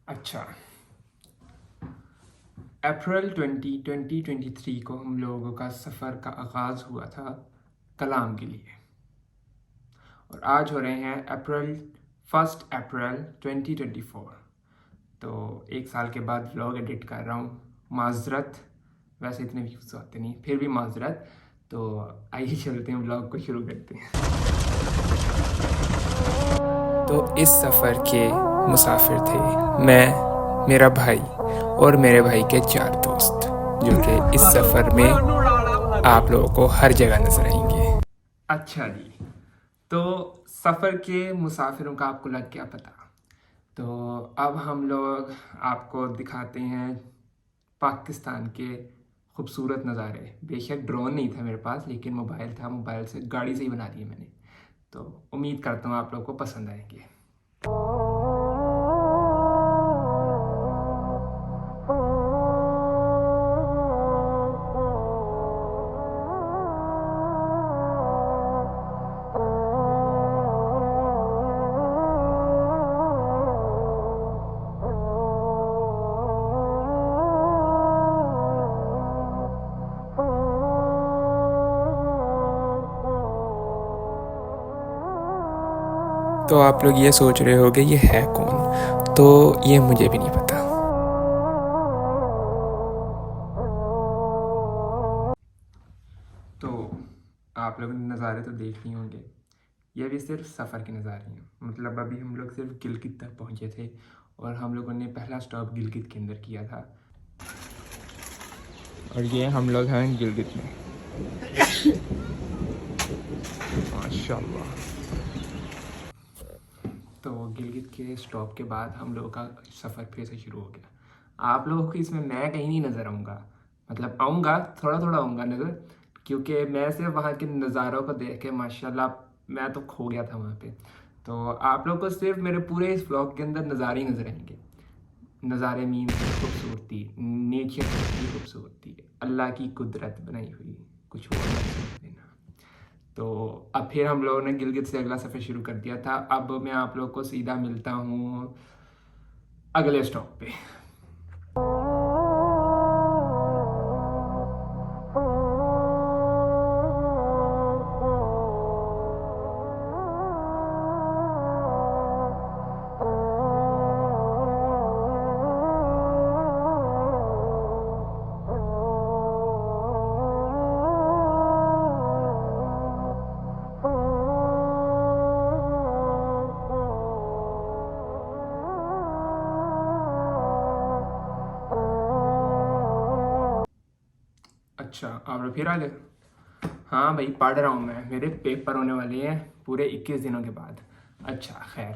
अच्छा, अप्रैल 2023 को हम लोगों का सफ़र का आगाज़ हुआ था कलाम के लिए, और आज हो रहे हैं अप्रैल 2024। तो एक साल के बाद व्लॉग एडिट कर रहा हूँ। माजरत, वैसे इतने व्यूज़ आते नहीं, फिर भी माजरत। तो आइए चलते हैं, व्लॉग को शुरू करते हैं। तो इस सफ़र के मुसाफिर थे मैं, मेरा भाई और मेरे भाई के 4 दोस्त, जो कि इस सफ़र में आप लोगों को हर जगह नजर आएंगे। अच्छा जी, तो सफ़र के मुसाफिरों का आपको लग गया पता। तो अब हम लोग आपको दिखाते हैं पाकिस्तान के खूबसूरत नज़ारे। बेशक ड्रोन नहीं था मेरे पास, लेकिन मोबाइल था, मोबाइल से गाड़ी से ही बना दिए मैंने। तो उम्मीद करता हूँ आप लोगों को पसंद आएंगे। तो आप लोग ये सोच रहे होगे ये है कौन, तो ये मुझे भी नहीं पता। तो आप लोगों ने नज़ारे तो देख लिए होंगे, ये भी सिर्फ सफ़र के नज़ारे हैं। मतलब अभी हम लोग सिर्फ गिलगित तक पहुँचे थे, और हम लोगों ने पहला स्टॉप गिलगित के अंदर किया था। और ये हम लोग हैं गिलगित में। माशाल्लाह। तो गिलगित के स्टॉप के बाद हम लोगों का सफ़र फिर से शुरू हो गया। आप लोगों को इसमें मैं कहीं नहीं नज़र आऊँगा, मतलब आऊँगा, थोड़ा थोड़ा आऊँगा नज़र, क्योंकि मैं सिर्फ वहाँ के नज़ारों को देख के माशाल्लाह मैं तो खो गया था वहाँ पे। तो आप लोग को सिर्फ मेरे पूरे इस व्लॉग के अंदर नज़ारे ही नज़र आएंगे। नज़ारे मीन खूबसूरती, नेचर की खूबसूरती, अल्लाह की कुदरत बनाई हुई, कुछ और मत समझ लेना। तो अब फिर हम लोगों ने गिलगित से अगला सफ़र शुरू कर दिया था। अब मैं आप लोग को सीधा मिलता हूँ अगले स्टॉप पे। अच्छा, आप लोग फिर आ गए। हाँ भाई, पढ़ रहा हूँ मैं, मेरे पेपर होने वाले हैं पूरे 21 दिनों के बाद। अच्छा खैर,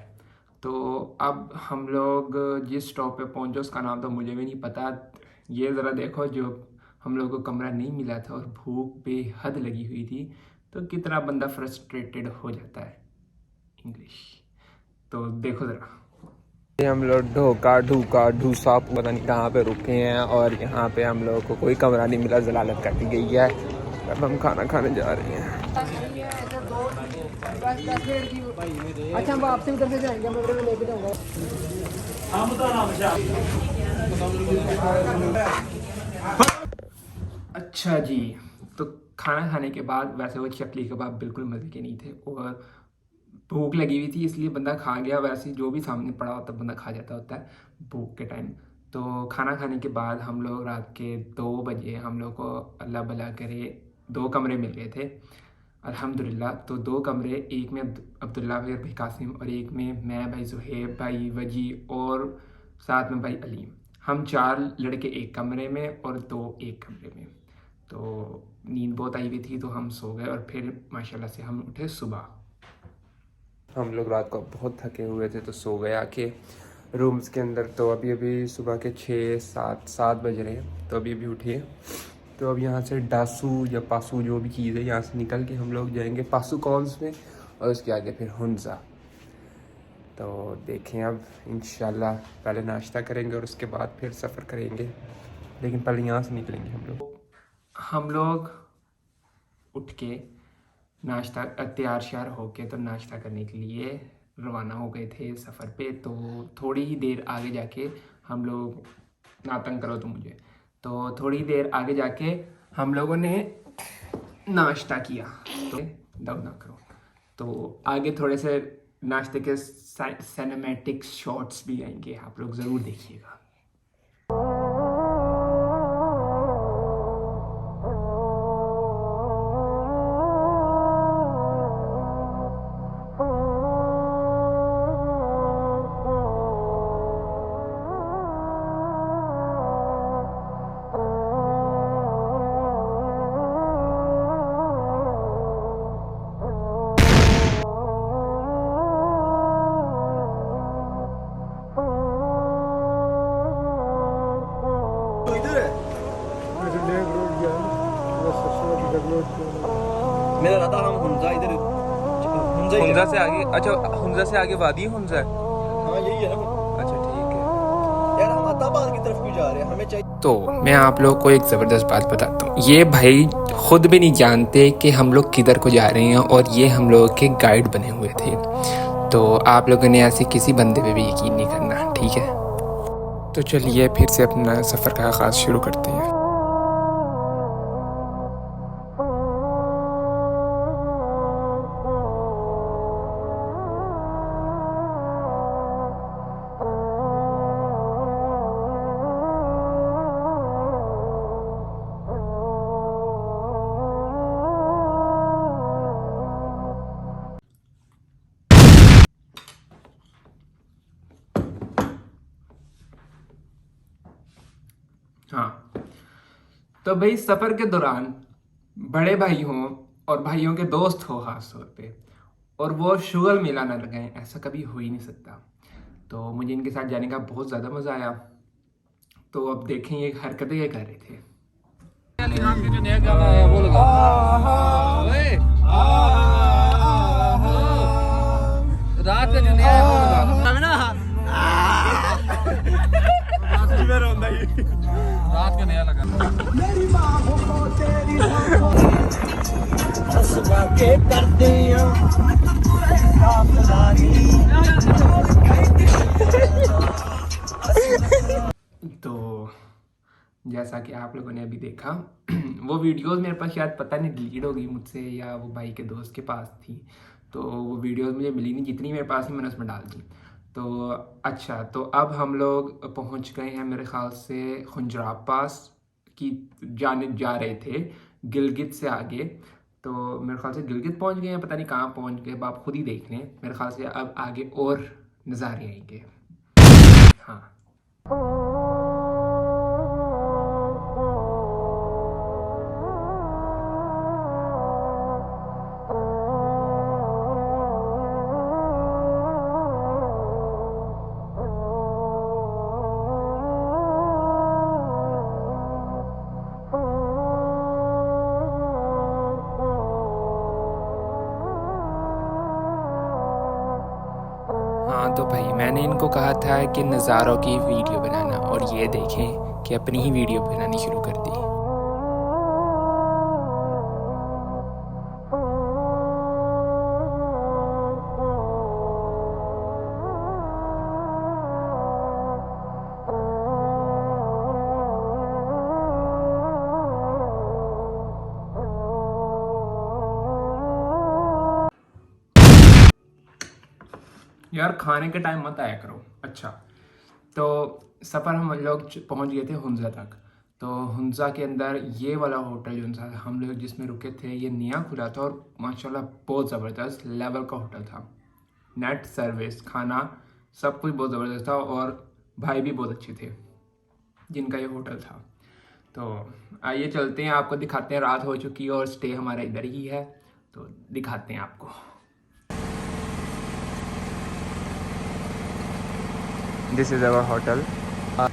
तो अब हम लोग जिस स्टॉप पे पहुँचे उसका नाम तो मुझे भी नहीं पता। ये ज़रा देखो, जो हम लोग को कमरा नहीं मिला था और भूख बेहद लगी हुई थी, तो कितना बंदा फ्रस्ट्रेटेड हो जाता है। इंग्लिश तो देखो ज़रा। हम लोग ढोका ढूका ढूसा पता नहीं कहाँ पे रुके हैं, और यहाँ पे हम लोगों को कोई कमरा नहीं मिला, जलालत काटी गई है। अब हम खाना खाने जा रहे हैं। अच्छा, हम आपसे उधर से जाएंगे, हम उधर लेके जाऊंगा। अच्छा जी, तो खाना खाने के बाद वैसे वो चकली कबाब बिल्कुल मज़े के नहीं थे, और भूख लगी हुई थी इसलिए बंदा खा गया। वैसे जो भी सामने पड़ा होता है बंदा खा जाता होता है भूख के टाइम। तो खाना खाने के बाद हम लोग रात के 2 बजे हम लोग को अल्लाह भला करे 2 कमरे मिल गए थे अल्हम्दुलिल्लाह। तो 2 कमरे, एक में अब्दुल्ला भाई और भाई कासिम, और एक में मैं, भाई जुहेब, भाई वजी, और साथ में भाई अलीम। हम 4 लड़के एक कमरे में और 2 एक कमरे में। तो नींद बहुत आई हुई थी तो हम सो गए, और फिर माशाल्लाह से हम उठे सुबह। हम लोग रात को बहुत थके हुए थे तो सो गए आके रूम्स के अंदर। तो अभी अभी सुबह के 6 7 बज रहे हैं, तो अभी अभी उठिए। तो अब यहाँ से डासू या पासू जो भी चीज़ है, यहाँ से निकल के हम लोग जाएंगे पासू कॉल्स में, और उसके आगे फिर हुंजा। तो देखें अब इंशाल्लाह पहले नाश्ता करेंगे और उसके बाद फिर सफ़र करेंगे, लेकिन पहले यहाँ से निकलेंगे हम लोग। हम लोग उठ के नाश्ता तैयार श्यार होके तो नाश्ता करने के लिए रवाना हो गए थे सफ़र पे। तो थोड़ी ही देर आगे जाके हम लोग, ना तंग करो तो मुझे, तो थोड़ी देर आगे जाके हम लोगों ने नाश्ता किया। तो दम ना करो, तो आगे थोड़े से नाश्ते के सिनेमैटिक शॉट्स भी आएंगे, आप लोग ज़रूर देखिएगा। मेरा इरादा हम हुंजा इधर हुंजा से आगे, अच्छा हुंजा से आगे वादी हुंजा है। हाँ यही है ना। अच्छा ठीक है यार हम अताबाद की तरफ क्यों जा रहे हैं, हमें चाहिए। तो मैं आप लोगों को एक ज़बरदस्त बात बताता हूँ। ये भाई खुद भी नहीं जानते कि हम लोग किधर को जा रहे हैं, और ये हम लोगों के गाइड बने हुए थे। तो आप लोगों ने ऐसे किसी बंदे पे भी यकीन नहीं करना, ठीक है। तो चलिए फिर से अपना सफ़र का आगाज़ शुरू करते हैं। हाँ, तो भाई सफ़र के दौरान बड़े भाई हों और भाइयों के दोस्त हो ख़ास तौर पे, और वो शुगर मेला ना लगाएं, ऐसा कभी हो ही नहीं सकता। तो मुझे इनके साथ जाने का बहुत ज़्यादा मज़ा आया। तो अब देखें ये हरकतें ये कर रहे थे। जो नया गाना आया वो लगा। रात का जो नया है वो लगा। रात का नया लगा। तो जैसा कि आप लोगों ने अभी देखा वो वीडियोस मेरे पास शायद पता नहीं डिलीट हो गई मुझसे, या वो भाई के दोस्त के पास थी, तो वो वीडियोस मुझे मिली नहीं, जितनी मेरे पास थी मैंने उसमें डाल दी। तो अच्छा, तो अब हम लोग पहुंच गए हैं मेरे ख्याल से खुंजराब पास की जाने जा रहे थे, गिलगित से आगे। तो मेरे ख्याल से गिलगित पहुंच गए हैं, पता नहीं कहाँ पहुंच गए, अब आप खुद ही देख लें। मेरे ख्याल से अब आगे और नज़ारे आएंगे। हाँ, हाँ, तो भाई मैंने इनको कहा था कि नज़ारों की वीडियो बनाना, और ये देखें कि अपनी ही वीडियो बनानी शुरू कर दी। यार खाने के टाइम मत आया करो। अच्छा, तो सफ़र हम लोग पहुंच गए थे हुंजा तक। तो हुंजा के अंदर ये वाला होटल जो सा हम लोग जिसमें रुके थे, ये नया खुला था, और माशाल्लाह बहुत ज़बरदस्त लेवल का होटल था। नेट सर्विस, खाना, सब कुछ बहुत ज़बरदस्त था, और भाई भी बहुत अच्छे थे जिनका ये होटल था। तो आइए चलते हैं, आपको दिखाते हैं। रात हो चुकी है और स्टे हमारा इधर ही है, तो दिखाते हैं आपको। This is our hotel. हाँ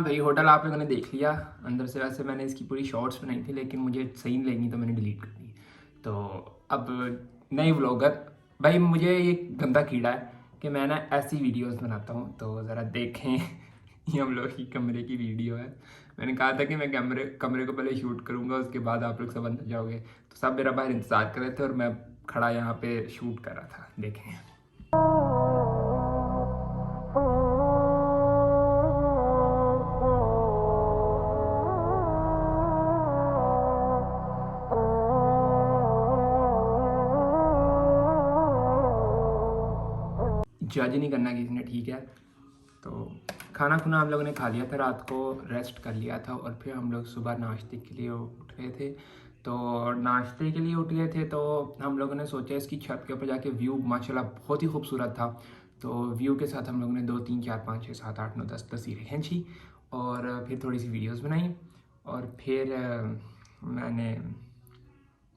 भाई, होटल आप लोगों ने देख लिया अंदर से। वैसे मैंने इसकी पूरी शॉर्ट्स बनाई थी, लेकिन मुझे सही नहीं लगी तो मैंने डिलीट कर दी। तो अब नई व्लॉगर भाई, मुझे ये गंदा कीड़ा है कि मैं ना ऐसी वीडियोस बनाता हूँ, तो ज़रा देखें ये हम लोग की कमरे की वीडियो है। मैंने कहा था कि मैं कमरे को पहले शूट करूँगा, उसके बाद आप लोग सब अंदर जाओगे। तो सब मेरा बाहर इंतज़ार कर रहे थे और मैं खड़ा यहाँ पे शूट कर रहा था। देखें। जज नहीं करना किसी ने, ठीक है। तो खाना खुना हम लोगों ने खा लिया था, रात को रेस्ट कर लिया था और फिर हम लोग सुबह नाश्ते के लिए उठ गए थे। तो नाश्ते के लिए उठ गए थे तो हम लोगों ने सोचा इसकी छत के ऊपर जाके व्यू माशाल्लाह बहुत ही खूबसूरत था। तो व्यू के साथ हम लोगों ने 2 3 4 5 6 7 8 9 10 तस्वीरें खींची और फिर थोड़ी सी वीडियोस बनाई। और फिर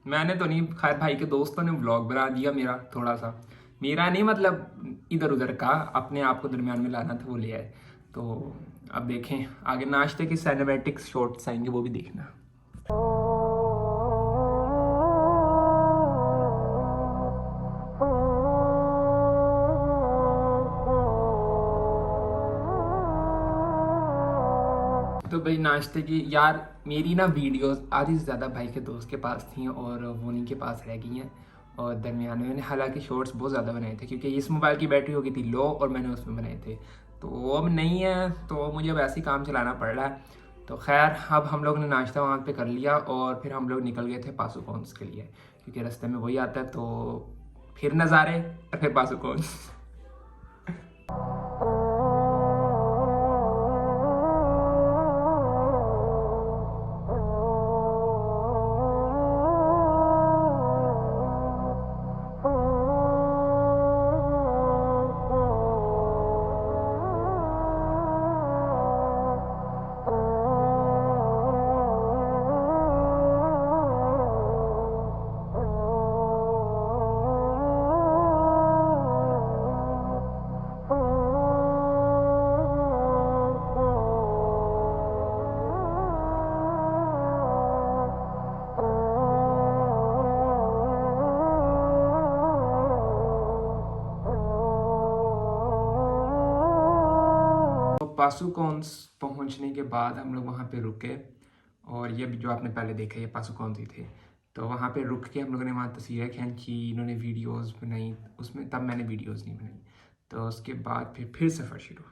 मैंने तो नहीं, खैर भाई के दोस्तों ने व्लॉग बना दिया मेरा थोड़ा सा। मेरा नहीं, मतलब इधर उधर का, अपने आप को दरमियान में लाना था, वो ले आए। तो अब देखें आगे नाश्ते के सिनेमैटिक्स शॉट्स आएंगे, वो भी देखना। तो भाई नाश्ते की यार मेरी ना वीडियोस आधी से ज़्यादा भाई के दोस्त के पास थी और वो उन्हीं के पास रह गई हैं। और दरमियान में मैंने हालांकि शॉर्ट्स बहुत ज़्यादा बनाए थे क्योंकि इस मोबाइल की बैटरी हो गई थी लो और मैंने उसमें बनाए थे। तो वो अब नहीं है तो मुझे अब ऐसे ही काम चलाना पड़ रहा है। तो खैर अब हम लोग ने नाश्ता वहाँ पे कर लिया और फिर हम लोग निकल गए थे पासुकॉन्स के लिए क्योंकि रास्ते में वही आता है। तो फिर नज़ारे और फिर पासुकॉन्स। पासुकॉन्स पहुंचने के बाद हम लोग वहाँ पे रुके और ये भी जो आपने पहले देखा ये पासुकॉन्स ही थे। तो वहाँ पे रुक के हम लोगों ने वहाँ तस्वीरें खींची, इन्होंने वीडियोस बनाई उसमें, तब मैंने वीडियोस नहीं बनाई। तो उसके बाद फिर सफ़र शुरू।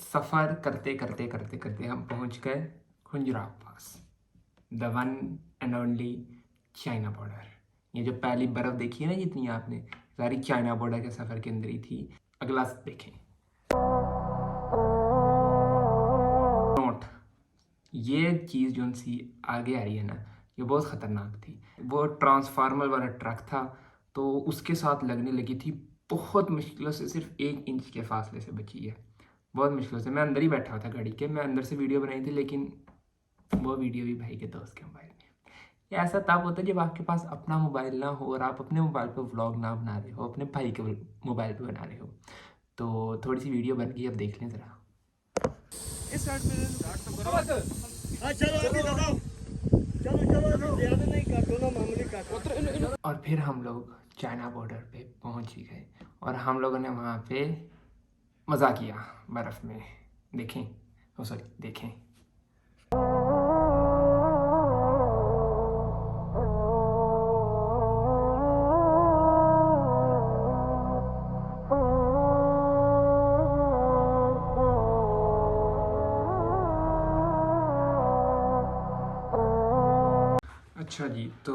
सफ़र करते करते करते करते हम पहुंच गए Khunjerab Pass, the one and only China border. ये जो पहली बर्फ़ देखी है ना जितनी आपने, सारी चाइना बॉर्डर के सफ़र के अंदर ही थी। अगला देखें। नोट, ये चीज़ जो सी आगे आ रही है ना, ये बहुत ख़तरनाक थी। वो ट्रांसफार्मर वाला ट्रक था तो उसके साथ लगने लगी थी, बहुत मुश्किलों से सिर्फ 1 इंच के फासले से बची है, बहुत मुश्किल से। मैं अंदर ही बैठा था गाड़ी के, मैं अंदर से वीडियो बनाई थी लेकिन वो वीडियो भी भाई के दोस्त के मोबाइल में। ये ऐसा तब होता है जब आपके पास अपना मोबाइल ना हो और आप अपने मोबाइल पर व्लॉग ना बना रहे हो, अपने भाई के मोबाइल पे बना रहे हो। तो थोड़ी सी वीडियो बन गई, अब देख लें ज़रा। और फिर हम लोग चाइना बॉर्डर पे पहुंच ही गए और हम लोगों ने वहाँ पे मज़ा किया बर्फ़ में। देखें, ओ सॉरी देखें। अच्छा जी, तो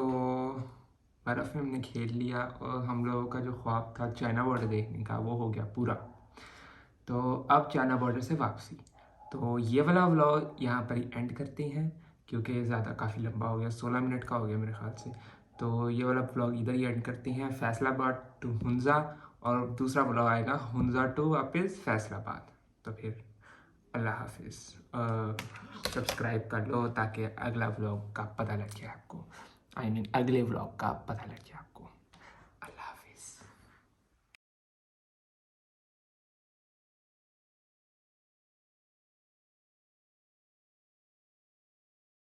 बर्फ़ में हमने खेल लिया और हम लोगों का जो ख्वाब था चाइना बॉर्डर देखने का वो हो गया पूरा। तो अब चाइना बॉर्डर से वापसी। तो ये वाला व्लॉग यहाँ पर ही एंड करते हैं क्योंकि ज़्यादा काफ़ी लंबा हो गया, 16 मिनट का हो गया मेरे ख्याल से। तो ये वाला व्लॉग इधर ही एंड करते हैं, फैसलाबाद टू हुंजा, और दूसरा व्लॉग आएगा हुंजा टू वापस फैसलाबाद। तो फिर अल्लाह हाफिज़। सब्सक्राइब कर लो ताकि अगला व्लॉग का पता लग जाए आपको, आई मीन अगले व्लॉग का पता लग जाए आपको।